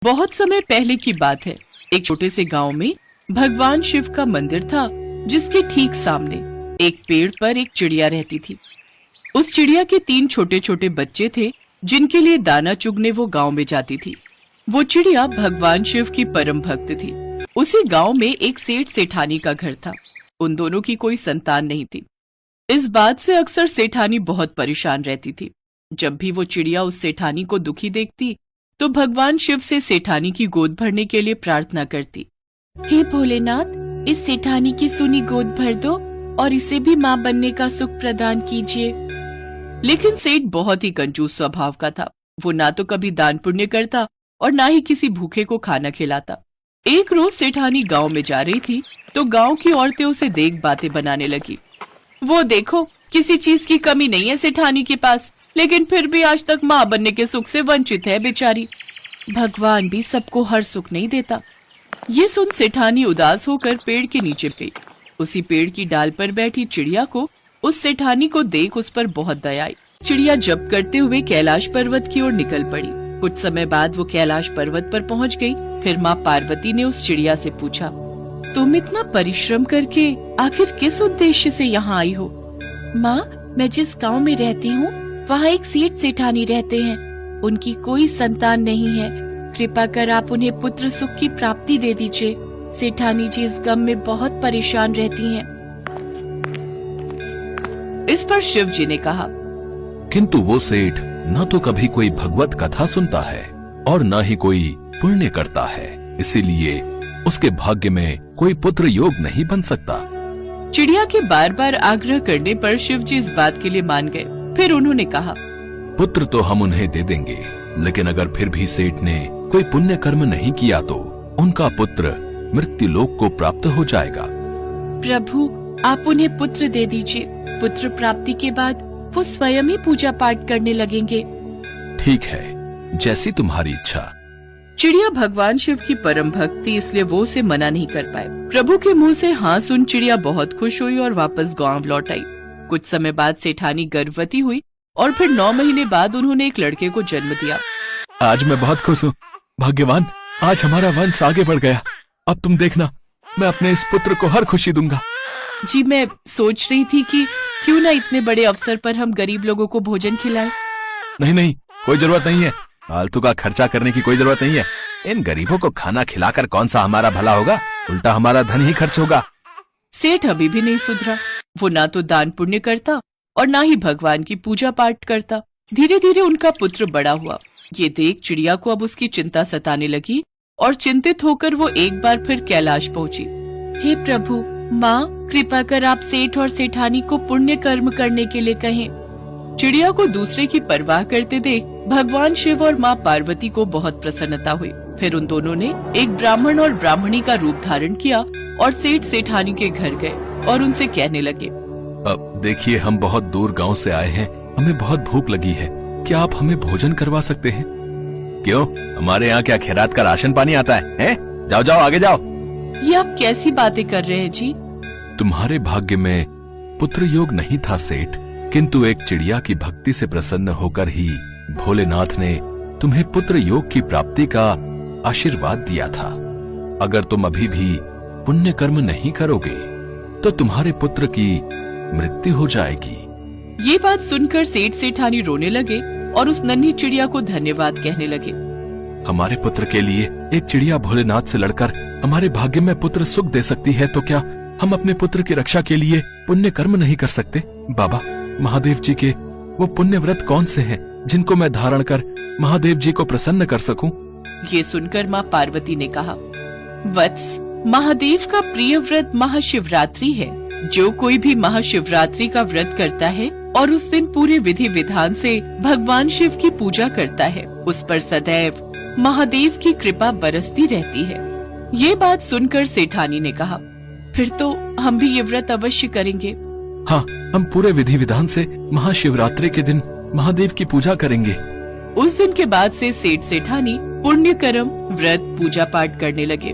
बहुत समय पहले की बात है। एक छोटे से गांव में भगवान शिव का मंदिर था, जिसके ठीक सामने एक पेड़ पर एक चिड़िया रहती थी। उस चिड़िया के 3 छोटे छोटे बच्चे थे, जिनके लिए दाना चुगने वो गांव में जाती थी। वो चिड़िया भगवान शिव की परम भक्त थी। उसी गांव में एक सेठ सेठानी का घर था। उन दोनों की कोई संतान नहीं थी। इस बात से अक्सर सेठानी बहुत परेशान रहती थी। जब भी वो चिड़िया उस सेठानी को दुखी देखती तो भगवान शिव से सेठानी की गोद भरने के लिए प्रार्थना करती। हे भोलेनाथ, इस सेठानी की सुनी गोद भर दो और इसे भी माँ बनने का सुख प्रदान कीजिए। लेकिन सेठ बहुत ही कंजूस स्वभाव का था। वो ना तो कभी दान पुण्य करता और ना ही किसी भूखे को खाना खिलाता। एक रोज सेठानी गांव में जा रही थी तो गांव की औरतें उसे देख बातें बनाने लगी। वो देखो, किसी चीज की कमी नहीं है सेठानी के पास, लेकिन फिर भी आज तक माँ बनने के सुख से वंचित है बेचारी। भगवान भी सबको हर सुख नहीं देता। ये सुन सेठानी उदास होकर पेड़ के नीचे गई। उसी पेड़ की डाल पर बैठी चिड़िया को उस सेठानी को देख उस पर बहुत दया आई। चिड़िया जप करते हुए कैलाश पर्वत की ओर निकल पड़ी। कुछ समय बाद वो कैलाश पर्वत पर पहुंच गई। फिर माँ पार्वती ने उस चिड़िया से पूछा, तुम इतना परिश्रम करके आखिर किस उद्देश्य से यहाँ आई हो? माँ, मैं जिस गांव में रहती हूँ वहाँ एक सेठ सेठानी रहते हैं। उनकी कोई संतान नहीं है। कृपा कर आप उन्हें पुत्र सुख की प्राप्ति दे दीजिए। सेठानी जी इस गम में बहुत परेशान रहती हैं। इस पर शिव जी ने कहा, किंतु वो सेठ न तो कभी कोई भगवत कथा सुनता है और न ही कोई पुण्य करता है, इसीलिए उसके भाग्य में कोई पुत्र योग नहीं बन सकता। चिड़िया के बार बार आग्रह करने पर शिव जी इस बात के लिए मान गए। फिर उन्होंने कहा, पुत्र तो हम उन्हें दे देंगे, लेकिन अगर फिर भी सेठ ने कोई पुण्य कर्म नहीं किया तो उनका पुत्र मृत्यु लोक को प्राप्त हो जाएगा। प्रभु, आप उन्हें पुत्र दे दीजिए। पुत्र प्राप्ति के बाद वो स्वयं ही पूजा पाठ करने लगेंगे। ठीक है, जैसी तुम्हारी इच्छा। चिड़िया भगवान शिव की परम भक्त थी, इसलिए वो उसे मना नहीं कर पाए। प्रभु के मुंह से हाँ सुन चिड़िया बहुत खुश हुई और वापस गांव लौट आई। कुछ समय बाद सेठानी गर्भवती हुई और फिर 9 महीने बाद उन्होंने एक लड़के को जन्म दिया। आज मैं बहुत खुश हूँ भाग्यवान, आज हमारा वंश आगे बढ़ गया। अब तुम देखना, मैं अपने इस पुत्र को हर खुशी दूंगा। जी, मैं सोच रही थी कि क्यों ना इतने बड़े अवसर पर हम गरीब लोगों को भोजन खिलाएं। नहीं, कोई जरूरत नहीं है। फालतू का खर्चा करने की कोई जरूरत नहीं है। इन गरीबों को खाना खिलाकर कौन सा हमारा भला होगा, उल्टा हमारा धन ही खर्च होगा। सेठ अभी भी नहीं सुधरा। वो ना तो दान पुण्य करता और ना ही भगवान की पूजा पाठ करता। धीरे धीरे उनका पुत्र बड़ा हुआ। ये देख चिड़िया को अब उसकी चिंता सताने लगी और चिंतित होकर वो एक बार फिर कैलाश पहुंची। हे प्रभु, माँ, कृपा कर आप सेठ और सेठानी को पुण्य कर्म करने के लिए कहें। चिड़िया को दूसरे की परवाह करते देख भगवान शिव और माँ पार्वती को बहुत प्रसन्नता हुई। फिर उन दोनों ने एक ब्राह्मण और ब्राह्मणी का रूप धारण किया और सेठ सेठानी के घर गए और उनसे कहने लगे, अब देखिए, हम बहुत दूर गांव से आए हैं, हमें बहुत भूख लगी है, क्या आप हमें भोजन करवा सकते हैं? क्यों, हमारे यहाँ क्या खैरात का राशन पानी आता है? जाओ जाओ, आगे जाओ। ये आप कैसी बातें कर रहे हैं जी? तुम्हारे भाग्य में पुत्र योग नहीं था सेठ, किंतु एक चिड़िया की भक्ति से प्रसन्न होकर ही भोलेनाथ ने तुम्हें पुत्र योग की प्राप्ति का आशीर्वाद दिया था। अगर तुम अभी भी पुण्य कर्म नहीं करोगे तो तुम्हारे पुत्र की मृत्यु हो जाएगी। ये बात सुनकर सेठ सेठानी रोने लगे और उस नन्ही चिड़िया को धन्यवाद कहने लगे। हमारे पुत्र के लिए एक चिड़िया भोलेनाथ से लड़कर हमारे भाग्य में पुत्र सुख दे सकती है, तो क्या हम अपने पुत्र की रक्षा के लिए पुण्य कर्म नहीं कर सकते? बाबा, महादेव जी के वो पुण्य व्रत कौन से हैं जिनको मैं धारण कर महादेव जी को प्रसन्न कर सकूं? ये सुनकर माँ पार्वती ने कहा, वत्स, महादेव का प्रिय व्रत महाशिवरात्रि है। जो कोई भी महाशिवरात्रि का व्रत करता है और उस दिन पूरे विधि विधान से भगवान शिव की पूजा करता है, उस पर सदैव महादेव की कृपा बरसती रहती है। ये बात सुनकर सेठानी ने कहा, फिर तो हम भी ये व्रत अवश्य करेंगे। हाँ, हम पूरे विधि विधान से महाशिवरात्रि के दिन महादेव की पूजा करेंगे। उस दिन के बाद से सेठ सेठानी पुण्य कर्म, व्रत, पूजा पाठ करने लगे।